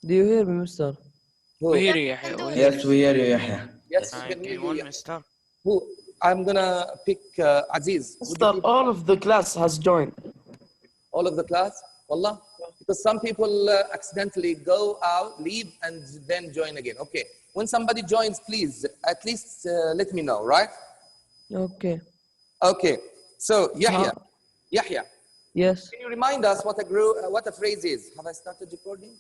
Do you hear me, mister? Who? We hear you, Yahya. We hear Yes, we hear you, Yahya. Yes, we you. can hear Okay, you. one, Yeah. mister. Who? I'm gonna pick Aziz. Would you Mister, please- all of the class has joined. all of the class? Wallah? Because some people accidentally go out, leave, and then join again. Okay. When somebody joins, please, at least let me know, right? Okay. Okay. So, Yahya. Huh? Yahya, Yes. can you remind us what a phrase is? Have I started recording?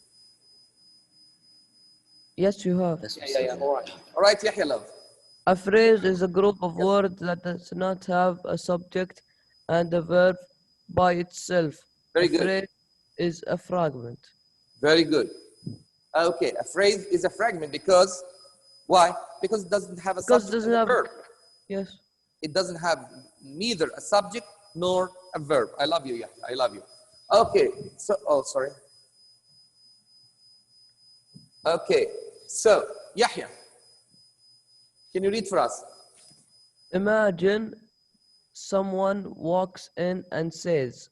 Yes, you have. Yeah. All right. All right, Yahya, love. A phrase is a group of words that does not have a subject and a verb by itself. Very a good. phrase is a fragment. Very good. Okay, a phrase is a fragment because, why? Because it doesn't have a Because it subject doesn't and a have. verb. Yes. It doesn't have neither a subject nor a verb. I love you, Yahya. I love you. Okay, so, oh, sorry. Okay, so, Yahya, can you read for us? Imagine someone walks in and says,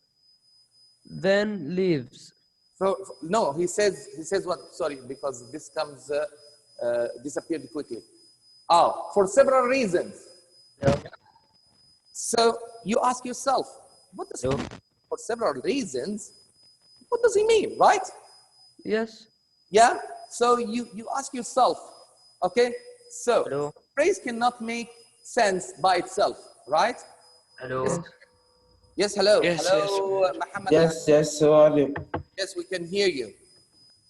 then leaves. So, no, he says what? Sorry, because this comes, disappeared quickly. Oh, for several reasons. Yeah. So, you ask yourself, what does he mean? For several reasons? What does he mean, right? Yes. Yeah? So, you ask yourself, okay? So, Hello. phrase cannot make sense by itself, right? Hello. Yes. Yes, hello. Yes, Hello, Muhammad. Yes, how are you? Yes, we can hear you.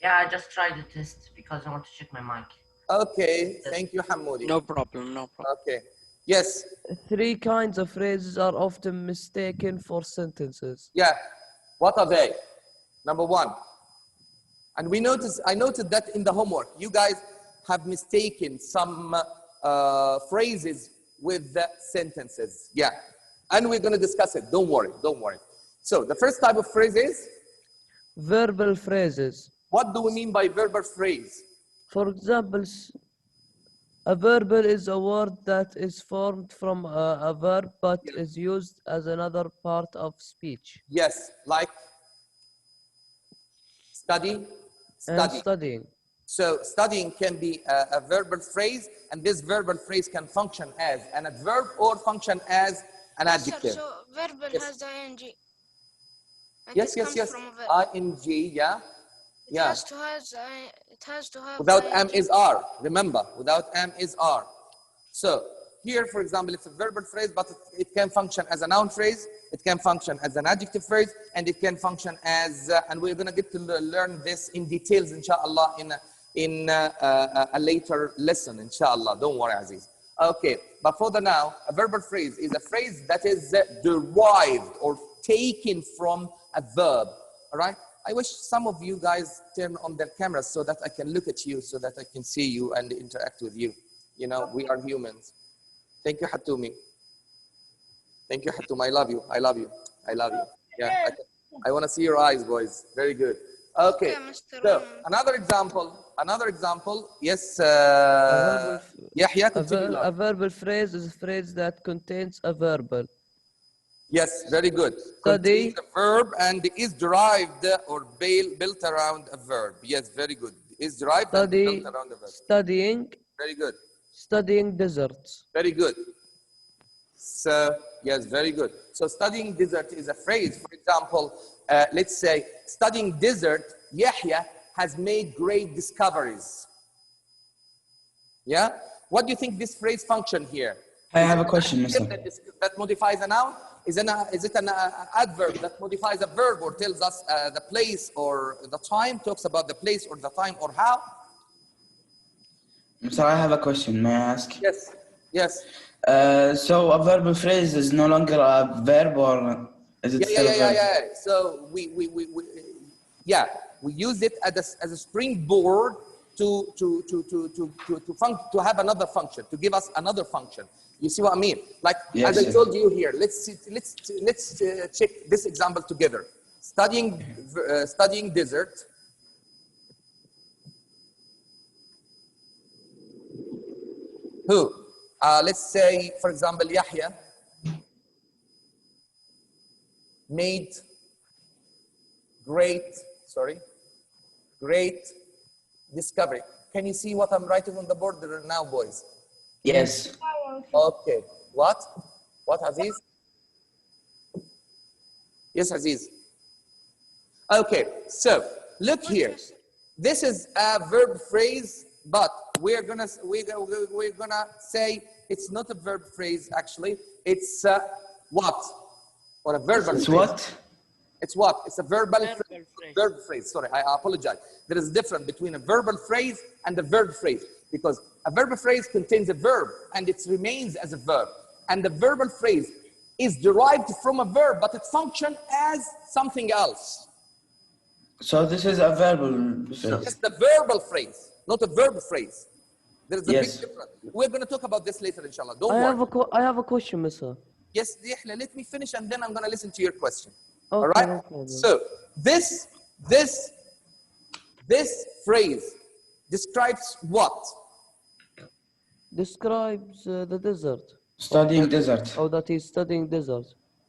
Yeah, I just tried the test because I want to check my mic. Okay, thank you, Hamoudi. No problem, no problem. Okay. Yes, Three kinds of phrases are often mistaken for sentences. yeah. What are they? Number one. And I noted that in the homework, you guys have mistaken some phrases with the sentences. Yeah. And we're going to discuss it. Don't worry. So the first type of phrase is, Verbal phrases. what do we mean by verbal phrase? For example, a verbal is a word that is formed from a verb but is used as another part of speech. Yes, like study. And studying. So studying can be a verbal phrase, and this verbal phrase can function as an adverb or function as an adjective. So verbal Yes. has the ing. And Yes. it comes from a verb. ing, yeah. It has to have Without ing. am is are. Remember, without am is are. So here, for example, it's a verbal phrase, but it can function as a noun phrase. It can function as an adjective phrase, and it can function as. And we're gonna get to learn this in details, inshallah, in a later lesson, inshallah. Don't worry, Aziz. Okay, but for the now, a verbal phrase is a phrase that is derived or taken from a verb. All right. I wish some of you guys turn on their cameras so that I can look at you, so that I can see you and interact with you. You know, we are humans. Thank you, Hatumi. Thank you, Hatumi. I love you. Yeah, I want to see your eyes, boys. Very good. Okay. So another example. Yes, Yahya, continue. A verbal phrase is a phrase that contains a verbal. Yes, very good. Study. Contains a verb and is derived or built around a verb. Yes, very good. Is derived and built around a verb. Studying. Very good. Studying deserts. Very good. So, yes, very good. So studying desert is a phrase. For example, let's say studying desert, Yahya has made great discoveries. Yeah? What do you think this phrase function here? I have a question, Mr. That modifies a noun? Is it an adverb that modifies a verb or tells us the place or the time, talks about the place or the time or how? Mr. I have a question. May I ask? Yes. So a verbal phrase is no longer a verb, or is it still a verb? Yeah. So we use it as a springboard to have another function, to give us another function. You see what I mean? Like, yes, as I told you here, let's check this example together. Studying desert. Who? Let's say, for example, Yahya made great discovery. Can you see what I'm writing on the board there now, boys? Yes. Okay. What? What, Aziz? Yes, Aziz. Okay, so look here. This is a verb phrase, but we're gonna say it's not a verb phrase actually. It's what? Or a verbal It's phrase. what? It's what? It's a verbal phrase. Verb phrase. Sorry, I apologize. There is a difference between a verbal phrase and a verb phrase, because a verbal phrase contains a verb and it remains as a verb, and the verbal phrase is derived from a verb, but it functions as something else. So this is a verbal phrase. It's the verbal phrase, not a verb phrase. There is a Yes. big difference. We're going to talk about this later, inshallah. Don't worry. I have a question, Mister. Yes, Yahya, let me finish and then I'm going to listen to your question. Okay, All right? no problem. So this phrase describes what? Describes the desert. Studying desert. Oh, that he's studying desert.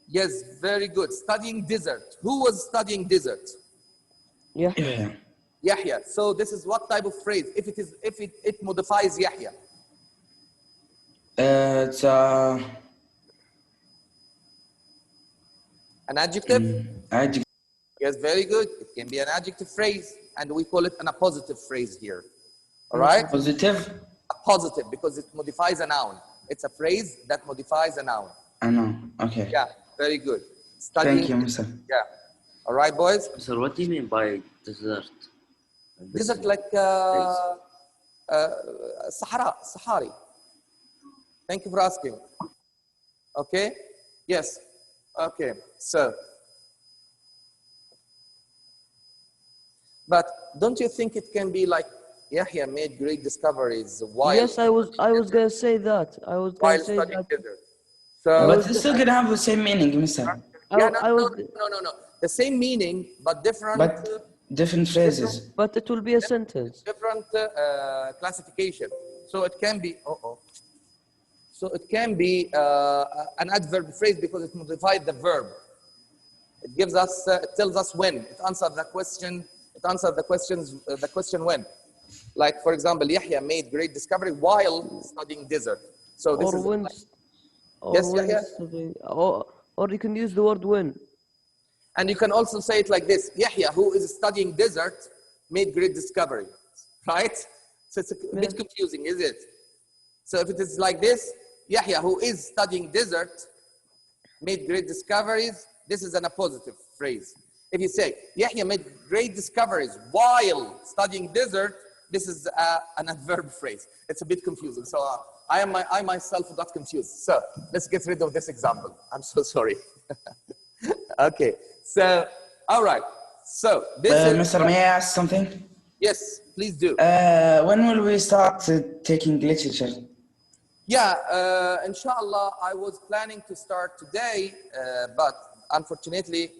Yes, very good. Studying desert. Who was studying desert? Yeah. Yeah. Yahya. So this is what type of phrase? If it modifies Yahya. It's An adjective? adjective. Yes, very good. It can be an adjective phrase, and we call it an appositive phrase here. All right? Positive. A positive, because it modifies a noun. It's a phrase that modifies a noun. I know. Okay. Yeah, very good. Studying. Thank you, Mister. Yeah. All right, boys. Sir, what do you mean by desert? Desert like Sahari. Thank you for asking. Okay. Yes. Okay. So, but don't you think it can be like Yahya made great discoveries while Yes, I was gonna say that. I was gonna while say studying that. desert? So But it's still gonna have the same meaning, Mister. yeah, I was, no. The same meaning, but different. But different phrases. but it will be a sentence. Different classification. So it can be. So it can be an adverb phrase because it modifies the verb. It gives us, it tells us when. It answers the question. It answers the question when. Like for example, Yahya made great discovery while studying desert. So this Or is when. Yes, when Yahya? studying- or you can use the word when. And you can also say it like this: Yahya, who is studying desert, made great discovery. Right? So it's a bit confusing, is it? So if it is like this, Yahya, who is studying desert, made great discoveries, this is an appositive phrase. If you say, Yahya made great discoveries while studying desert, this is an adverb phrase. It's a bit confusing. So I myself got confused. So let's get rid of this example. I'm so sorry. Okay. So, all right. So this is... Mister, may I ask something? Yes, please do. When will we start taking literature? Yeah, inshallah, I was planning to start today, but unfortunately,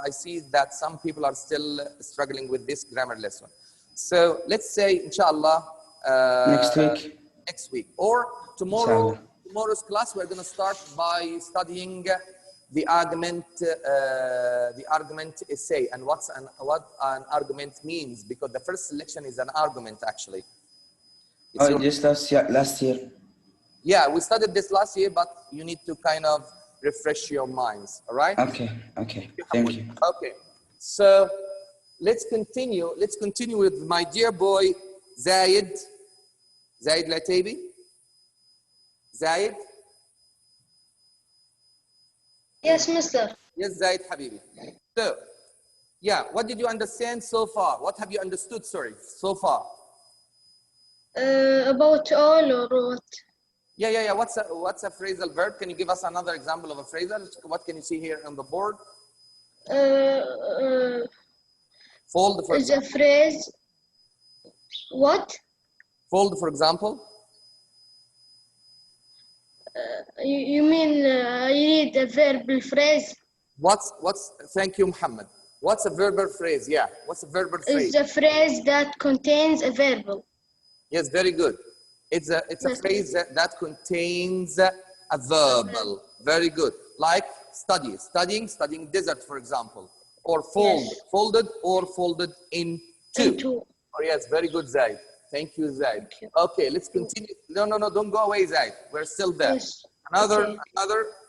I see that some people are still struggling with this grammar lesson. So let's say, inshallah, Next week. Next week, or tomorrow. Inshallah. Tomorrow's class, we're going to start by studying the argument essay and what an argument means, because the first selection is an argument actually. Oh, just last year. Yeah, we studied this last year, but you need to kind of refresh your minds, all right? Okay. Thank you. Okay, so let's continue. Let's continue with my dear boy, Zayed Lataibi. Zayed? Yes, mister. Yes, Zayed Habibi. So, yeah, what did you understand so far? What have you understood, sorry, so far? About all or what? Yeah. What's a phrasal verb? Can you give us another example of a phrasal? What can you see here on the board? Fold, for Is a example. phrase. What? Fold, for example. You mean you need a verbal phrase? Thank you, Muhammad. What's a verbal phrase? Yeah, what's a verbal phrase? It's a phrase that contains a verbal. Yes, very good. It's a phrase that contains a verbal. Very good. Like study, studying desert, for example. Or fold, Yes. folded or folded into. Into. yes, very good, Zaid. Thank you, Zaid. you. Okay, let's continue. No, don't go away, Zaid. We're still there. Yes. Another, Okay.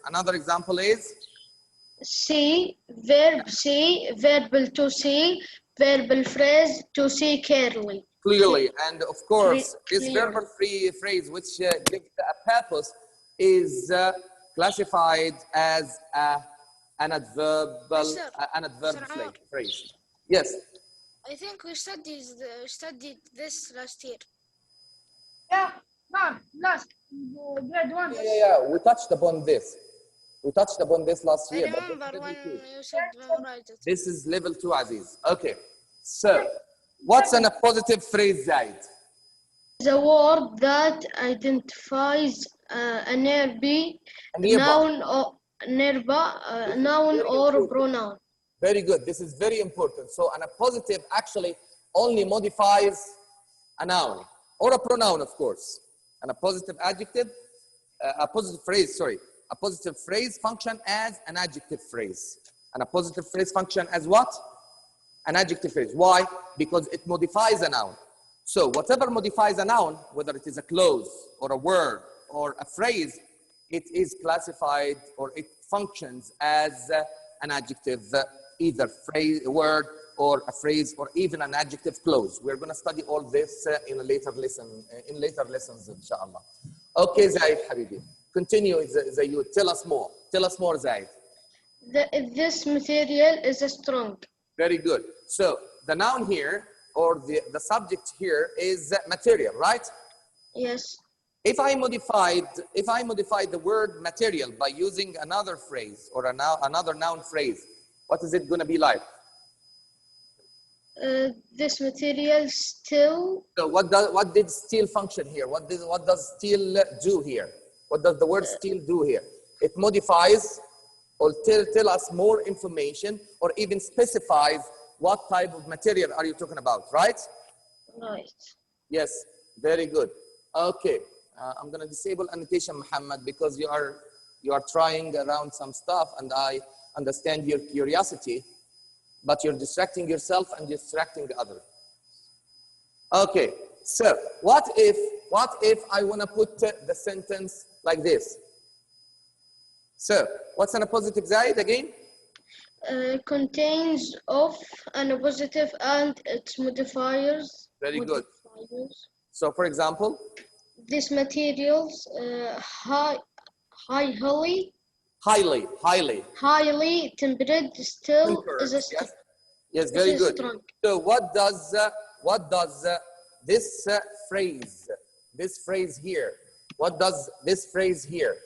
another example is See, verbal to see, verbal phrase to see clearly. clearly, and of course, this Clear. verbal phrase, which gives a purpose, is classified as an adverbial, Sir, an adverb Sir, phrase. Yes. I think we studied this last year. Yeah, last grade 1. Yeah. We touched upon this. We touched upon this last I year. but remember this is when level 2. you said memorize it. This is level 2, Aziz. Okay. So, what's an appositive phrase, Zaid? The word that identifies a nearby noun or pronoun. Very good. This is very important. So, an appositive actually only modifies a noun or a pronoun, of course. And a positive adjective, a positive phrase, sorry. A positive phrase function as an adjective phrase. And a positive phrase function as what? An adjective phrase. Why? Because it modifies a noun. So whatever modifies a noun, whether it is a clause or a word or a phrase, it is classified or it functions as an adjective, either phrase, word or a phrase or even an adjective clause. We're going to study all this in a later lesson, in later lessons, inshallah. Okay, Zaid Habibi. Continue, Zayud. Tell us more. Tell us more, Zaid. This material is strong. Very good. So the noun here, or the subject here, is material, right? Yes. If I modified the word material by using another phrase or another noun phrase, what is it going to be like? This material still. So what did still function here? What does still do here? What does the word still do here? It modifies or tell us more information or even specifies what type of material are you talking about, right? Right. Yes, very good. Okay, I'm going to disable annotation, Muhammad, because you are trying around some stuff and I understand your curiosity, but you're distracting yourself and distracting others. Okay, so what if I want to put the sentence like this? So, what's an appositive, Zaid, again? Contains of and a positive and its modifiers. Very good. So, for example? These materials highly tempered still is a yes, very good. strong. So, what does this phrase here? What does this phrase here?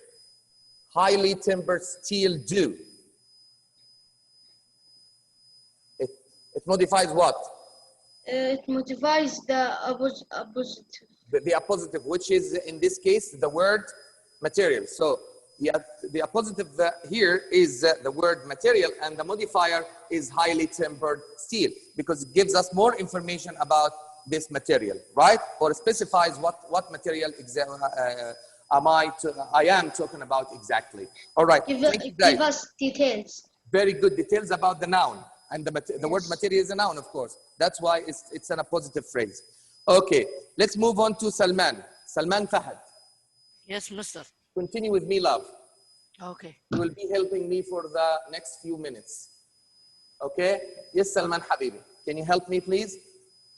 Highly tempered steel do? It modifies what? It modifies the opposite. The appositive, which is in this case the word material. So the appositive here is the word material, and the modifier is highly tempered steel because it gives us more information about this material, right? Or specifies what material I am talking about exactly. All right. Give us details. Very good details about the noun. And the word material is a noun, of course. That's why it's an appositive phrase. Okay, let's move on to Salman. Salman Fahad. Yes, mister. Continue with me, love. Okay. You will be helping me for the next few minutes. Okay? Yes, Salman Habibi. Can you help me, please?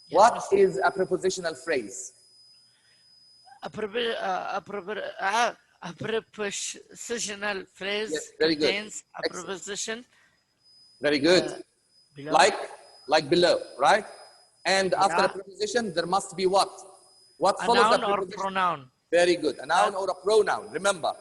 Yes, What mister. is a prepositional phrase? A prepositional phrase Yes, very good. contains a Excellent. preposition. Very good. Below. Like below, right? And after a Yeah. preposition, there must be what? What A follows the noun or preposition? pronoun. Very good. A noun or a pronoun. Remember,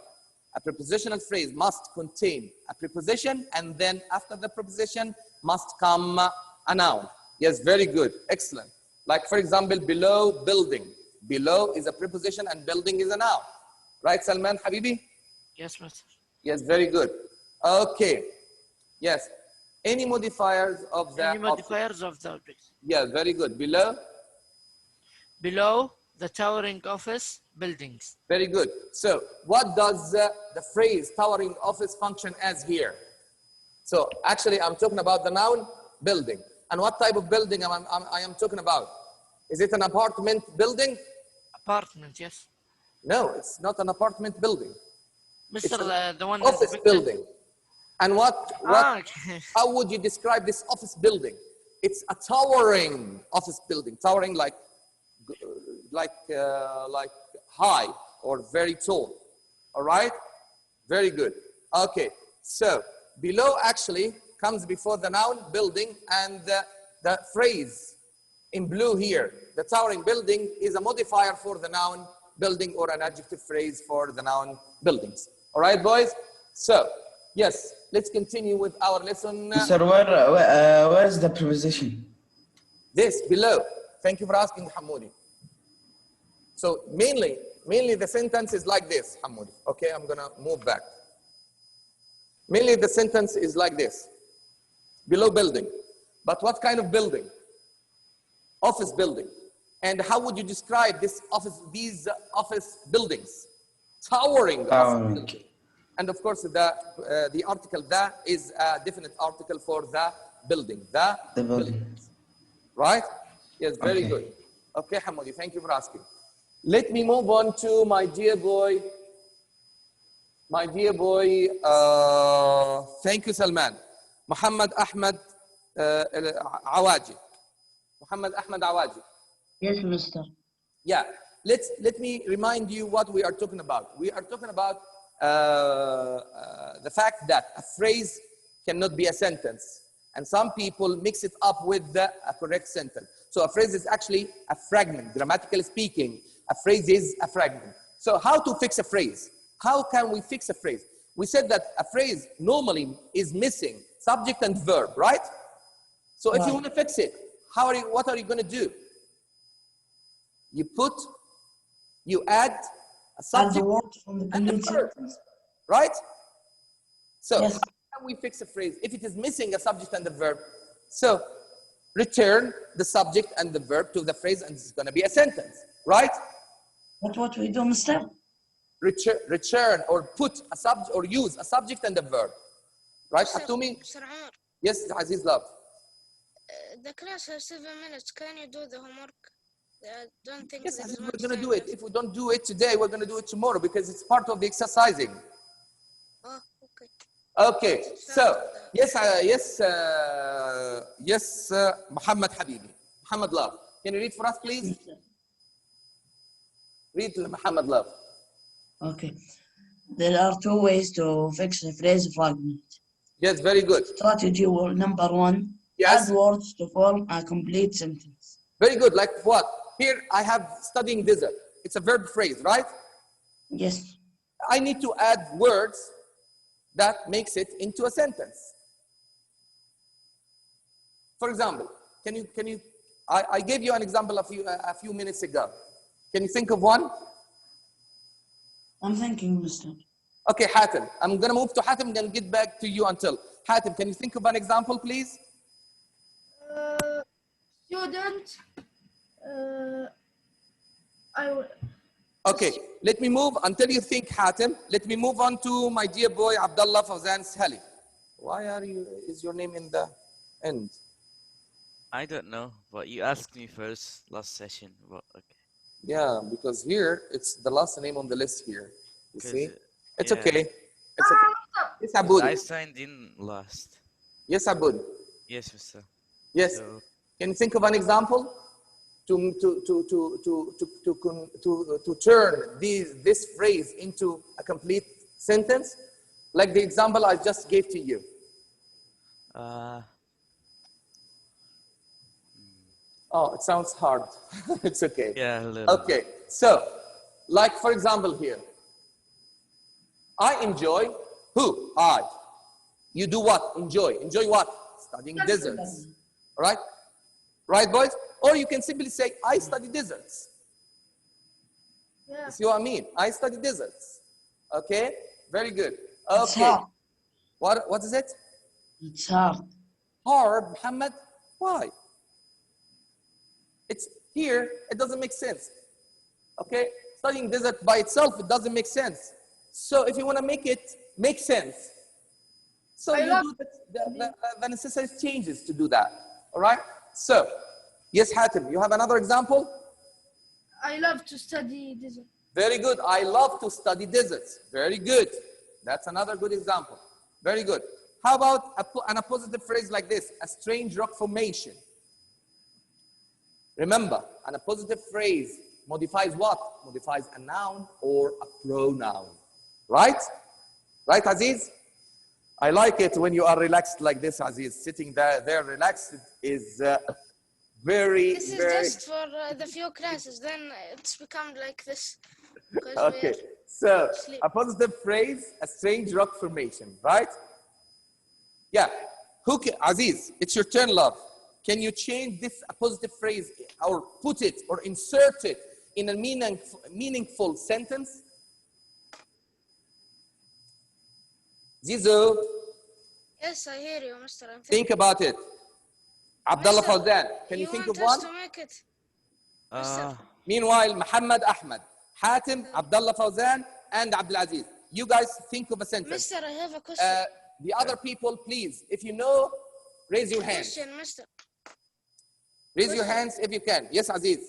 a prepositional phrase must contain a preposition, and then after the preposition must come a noun. Yes, very good. Excellent. Like, for example, below building. Below is a preposition and building is a noun. Right, Salman Habibi? Yes, mister. Yes, very good. Okay. Yes. Any modifiers of the Any object? modifiers of the object. Yeah, very good. Below? Below the towering office buildings. Very good. So what does the phrase towering office function as here? So actually I'm talking about the noun building. And what type of building I am talking about? Is it an apartment building? Apartment, yes. No, it's not an apartment building. Mr. an The one Office depicted- building. And okay. how would you describe this office building? It's a towering office building. Towering like high or very tall. All right? Very good. Okay. So below actually comes before the noun building, and the phrase in blue here, the towering building, is a modifier for the noun building or an adjective phrase for the noun buildings. All right, boys? So, yes, let's continue with our lesson. Sir, where is the preposition? This below. Thank you for asking, Hamoudi. So mainly the sentence is like this, Hamoudi. Okay, I'm gonna move back. Mainly the sentence is like this. Below building. But what kind of building? Office building. And how would you describe these office buildings? Towering office building. And of course, the article "the" is a definite article for the building. The building. Right? Yes, very good. Okay, Hamoudi, thank you for asking. Let me move on to my dear boy. Thank you, Salman. Muhammad Ahmed Awaji. Muhammad Ahmed Awaji. Yes, mister. Yeah, let me remind you what we are talking about. We are talking about the fact that a phrase cannot be a sentence, and some people mix it up with a correct sentence. So a phrase is actually a fragment. Grammatically speaking, a phrase is a fragment. So how to fix a phrase? How can we fix a phrase? We said that a phrase normally is missing subject and verb, right? So if you want to fix it, what are you going to do? You add a subject and a verb, right? So how can we fix a phrase if it is missing a subject and a verb? So return the subject and the verb to the phrase, and it's going to be a sentence, right? What we do, mister? Return or put a subject or use a subject and a verb, right? Hatumi? Mr. Amar, Yes, Aziz love. the class has 7 minutes. Can you do the homework? I don't think Yes, there is we're much going to time do it. left. If we don't do it today, we're going to do it tomorrow because it's part of the exercising. Oh, okay. Okay, so yes, Muhammad Habibi, Muhammad Love. Can you read for us, please? Read to Muhammad Love. Okay. There are two ways to fix a phrase fragment. Yes, very good. Strategy number one, Yes. add words to form a complete sentence. Very good. Like what? Here I have studying desert. It's a verb phrase, right? Yes. I need to add words that makes it into a sentence. For example, I gave you an example a few minutes ago. Can you think of one? I'm thinking, mister. Okay, Hatem. I'm going to move to Hatem and get back to you until. Hatem, can you think of an example, please? Student. Okay, let me move until you think, Hatem. Let me move on to my dear boy, Abdullah Fawzan Sahali. Why is your name in the end? I don't know, but you asked me first last session. But okay. Yeah, because here it's the last name on the list here. You see? It's yeah. okay. It's okay. Yes, Abud. I signed in last. Yes, Abud. Yes, mister. Yes. So, Can you think of an example to turn this phrase into a complete sentence, like the example I just gave to you? Oh, it sounds hard. It's okay. Yeah, a little. Okay. So, like for example here, I enjoy who? I. You do what? Enjoy. Enjoy what? Studying deserts. All right? Right, boys? Or you can simply say, I study deserts. Yeah. You see what I mean? I study deserts. Okay? Very good. It's Okay. hard. What is it? It's hard. Hard, Muhammad? Why? It's here, it doesn't make sense. Okay? Studying desert by itself, it doesn't make sense. So if you want to make it make sense, so you do the necessary changes to do that. All right? So, Yes, Hatim, you have another example? I love to study desert. Very good. I love to study deserts. Very good. That's another good example. Very good. How about an appositive phrase like this? A strange rock formation. Remember, an appositive phrase modifies what? Modifies a noun or a pronoun. Right? Right, Aziz? I like it when you are relaxed like this, Aziz. Sitting there relaxed is very, This is very... just for the few classes, then it's become like this. Okay, so a positive phrase, a strange rock formation, right? Yeah. Aziz, it's your turn, love. Can you change this positive phrase or put it or insert it in a meaningful sentence? Zizu, Yes, I hear you, Mr. I'm think about it. Abdullah Mr. Fawzan, can you think of one? To make it. Meanwhile, Muhammad Ahmed, Hatim, Abdullah Fawzan, and Abdulaziz. You guys think of a sentence. Mister, I have a question. The other people, please, if you know, raise your hands. Question, Mister. Raise your hands if you can. Yes, Aziz.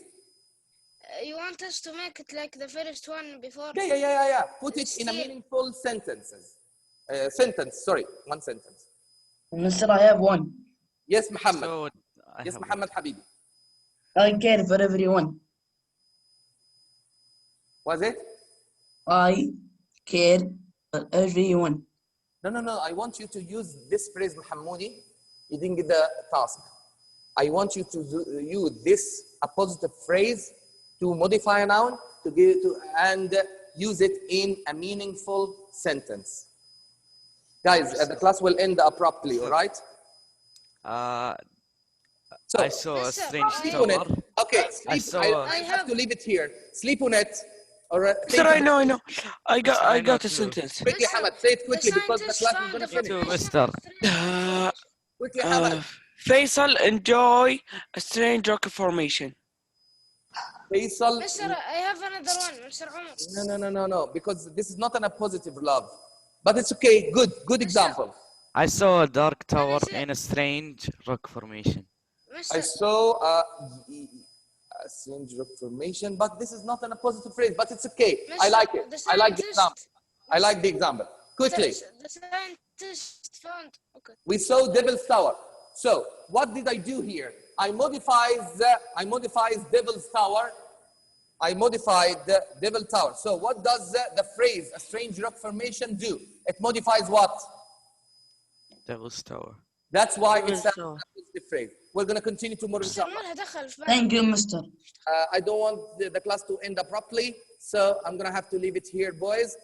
You want us to make it like the first one before? Yeah. Put it in a meaningful sentences. Sorry, one sentence. Mister, I have one. Yes, Muhammad. So, Yes, Muhammad Habibi. I care for everyone. Was it? I care for everyone. No. I want you to use this phrase, Muhammadi. You didn't get the task. I want you to use this appositive phrase to modify a noun and use it in a meaningful sentence. Guys, the class will end abruptly, all right? So, I saw a strange sleep on it. tower. Okay, I I have to leave it here. Sleep on it. Or Sir, I know. I got a sentence. Quickly, Hamad, say it quickly because the class is going to finish. To Mister. Quickly, Hamad. Faisal enjoy a strange rock formation. Faisal. Mister, I have another one, Mr. Umar. No, because this is not an positive love. But it's okay. Good example. I saw a dark tower in a strange rock formation. I saw a strange rock formation, but this is not an positive phrase, but it's okay. I like it. I like the example. I like the example. Quickly. The scientist found. Okay. We saw Devil's Tower. So what did I do here? I modified Devil's Tower. I modified the Devil Tower. So what does the phrase a strange rock formation do? It modifies what? Devil's Tower. That's why it's a positive phrase. We're going to continue tomorrow. Thank you, Mister. I don't want the class to end abruptly, so I'm going to have to leave it here, boys.